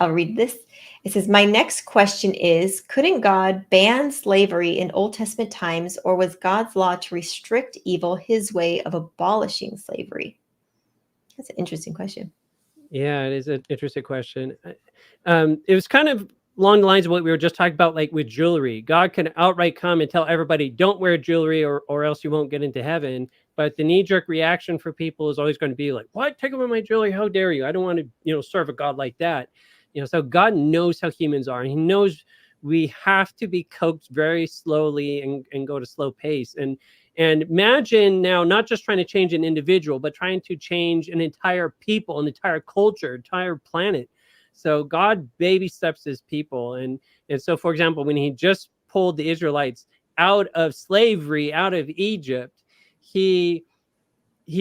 I'll read this. It says, my next question is, couldn't God ban slavery in Old Testament times, or was God's law to restrict evil his way of abolishing slavery? That's an interesting question. Yeah, it is an interesting question. It was kind of along the lines of what we were just talking about, like with jewelry. God can outright come and tell everybody, don't wear jewelry or else you won't get into heaven. But the knee-jerk reaction for people is always going to be like, what? Take away my jewelry? How dare you? I don't want to, serve a God like that. So God knows how humans are. And he knows we have to be coaxed very slowly and go at a slow pace. And imagine now not just trying to change an individual, but trying to change an entire people, an entire culture, entire planet. So God baby steps his people. And so, for example, when he just pulled the Israelites out of slavery, out of Egypt, he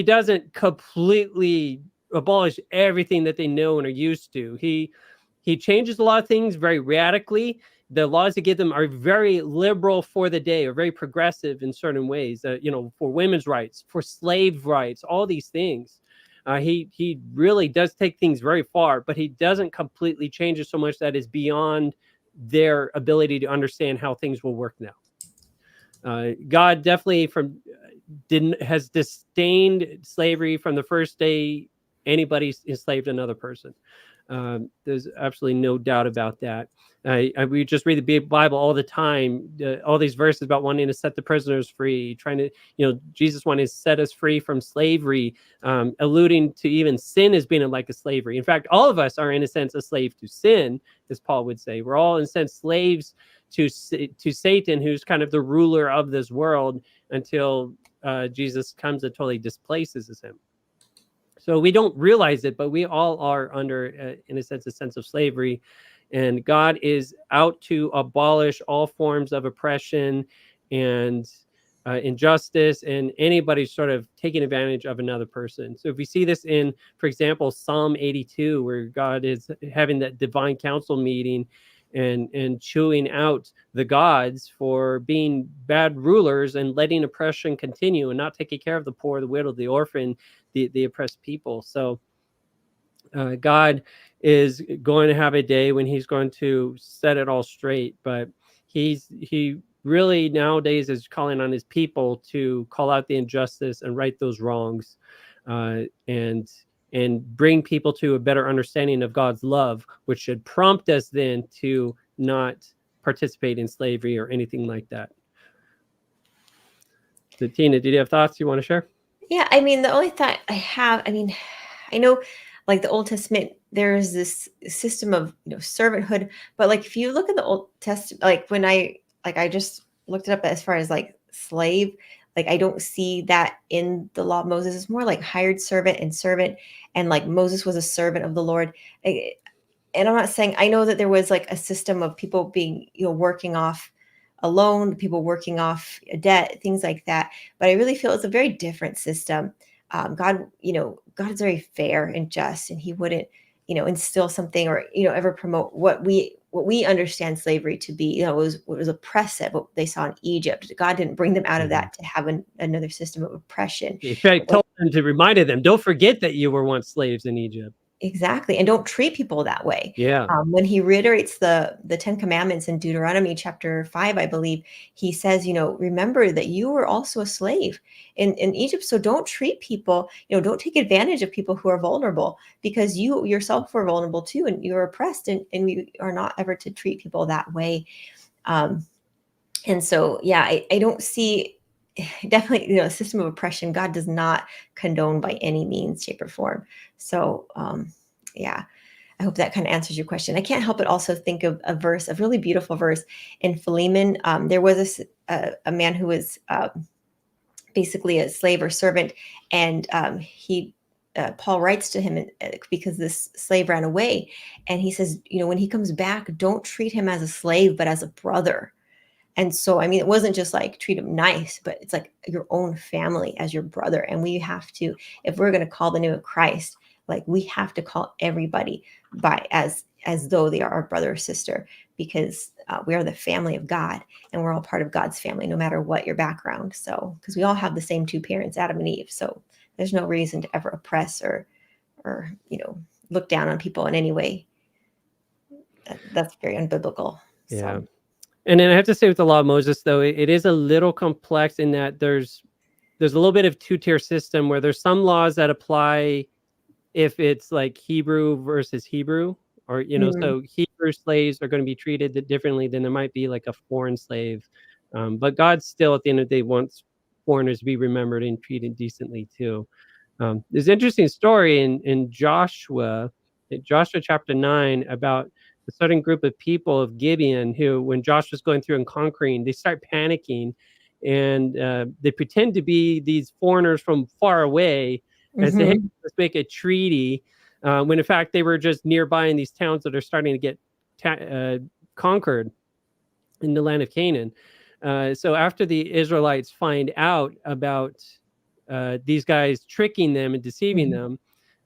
doesn't completely abolish everything that they know and are used to. He changes a lot of things very radically. The laws he gives them are very liberal for the day, or very progressive in certain ways. For women's rights, for slave rights, all these things. He really does take things very far, but he doesn't completely change it so much that is beyond their ability to understand how things will work now. God definitely has disdained slavery from the first day anybody enslaved another person. There's absolutely no doubt about that. We just read the Bible all the time, all these verses about wanting to set the prisoners free, trying to, Jesus wanted to set us free from slavery, alluding to even sin as being like a slavery. In fact, all of us are in a sense a slave to sin, as Paul would say. We're all in a sense slaves to Satan, who's kind of the ruler of this world, until Jesus comes and totally displaces him. So we don't realize it, but we all are under, in a sense of slavery. And God is out to abolish all forms of oppression and injustice and anybody sort of taking advantage of another person. So if we see this in, for example, Psalm 82, where God is having that divine council meeting and chewing out the gods for being bad rulers and letting oppression continue and not taking care of the poor, the widow, the orphan, the oppressed people. So God is going to have a day when he's going to set it all straight, but he really nowadays is calling on his people to call out the injustice and right those wrongs, and bring people to a better understanding of God's love, which should prompt us then to not participate in slavery or anything like that. So, Tina, did you have thoughts you want to share? Yeah, I mean, the only thought I have, I know like the Old Testament, there's this system of, servanthood, but like if you look at the Old Testament, like when I just looked it up as far as like slave, like I don't see that in the law of Moses. It's more like hired servant, and like Moses was a servant of the Lord. And I'm not saying, I know that there was like a system of people being, working off a loan, people working off a debt, things like that. But I really feel it's a very different system. God, God is very fair and just, and he wouldn't, instill something or, ever promote what we understand slavery to be, was oppressive, what they saw in Egypt. God didn't bring them out of that to have another system of oppression. In fact, told them to reminded them, don't forget that you were once slaves in Egypt. Exactly. And don't treat people that way. Yeah. When he reiterates the 10 commandments in Deuteronomy chapter 5, I believe, he says, remember that you were also a slave in Egypt. So don't treat people, don't take advantage of people who are vulnerable, because you yourself were vulnerable too, and you're oppressed, and we are not ever to treat people that way. And so, yeah, I don't see, definitely, a system of oppression God does not condone by any means, shape, or form. So, yeah, I hope that kind of answers your question. I can't help but also think of a really beautiful verse in Philemon. There was a man who was basically a slave or servant, and Paul writes to him because this slave ran away, and he says, when he comes back, don't treat him as a slave, but as a brother. And so, it wasn't just like treat him nice, but it's like your own family as your brother. And we have to, if we're going to call the name of Christ, like we have to call everybody by as though they are our brother or sister, because we are the family of God, and we're all part of God's family, no matter what your background. So, because we all have the same two parents, Adam and Eve. So there's no reason to ever oppress or look down on people in any way. That's very unbiblical. Yeah. So, And then I have to say with the law of Moses, though, it is a little complex in that there's a little bit of two-tier system where there's some laws that apply if it's like Hebrew versus Hebrew, or mm, so Hebrew slaves are going to be treated differently than there might be like a foreign slave. But God still, at the end of the day, wants foreigners to be remembered and treated decently too. There's an interesting story in Joshua, Joshua chapter 9, about a certain group of people of Gibeon who, when Joshua's going through and conquering, they start panicking, and they pretend to be these foreigners from far away and say, "Hey, mhm, let's make a treaty," when in fact they were just nearby in these towns that are starting to get conquered in the land of Canaan. So after the Israelites find out about these guys tricking them and deceiving mhm.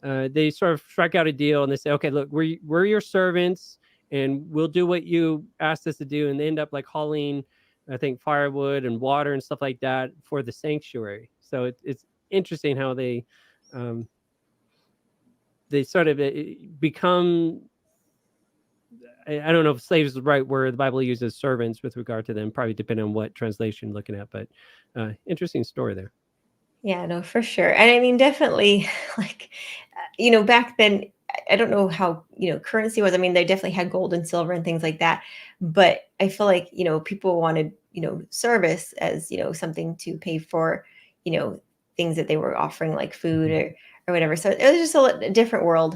them, they sort of strike out a deal and they say, "Okay, look, we're your servants, and we'll do what you asked us to do." And they end up like hauling, I think, firewood and water and stuff like that for the sanctuary. So it's interesting how um, they sort of become, I don't know if slave is the right word. The Bible uses servants with regard to them, probably depending on what translation you're looking at. But interesting story there. Yeah, no, for sure. And I mean, definitely, like, back then, I don't know how, currency was. I mean, they definitely had gold and silver and things like that. But I feel like, people wanted, service as, something to pay for, you know, things that they were offering, like food Mhm. or whatever. So it was just a different world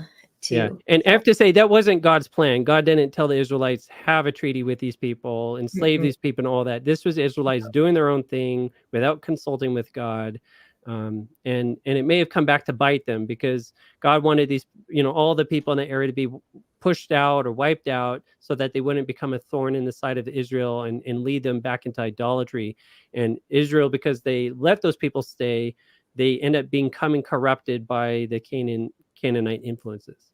Yeah, too. and I So, have to say that wasn't God's plan. God didn't tell the Israelites have a treaty with these people, enslave mm-mm, these people, and all that. This was Israelites doing their own thing without consulting with God, and it may have come back to bite them because God wanted these, all the people in the area to be pushed out or wiped out so that they wouldn't become a thorn in the side of Israel and lead them back into idolatry. And Israel, because they let those people stay, they end up becoming corrupted by the Canaanite influences.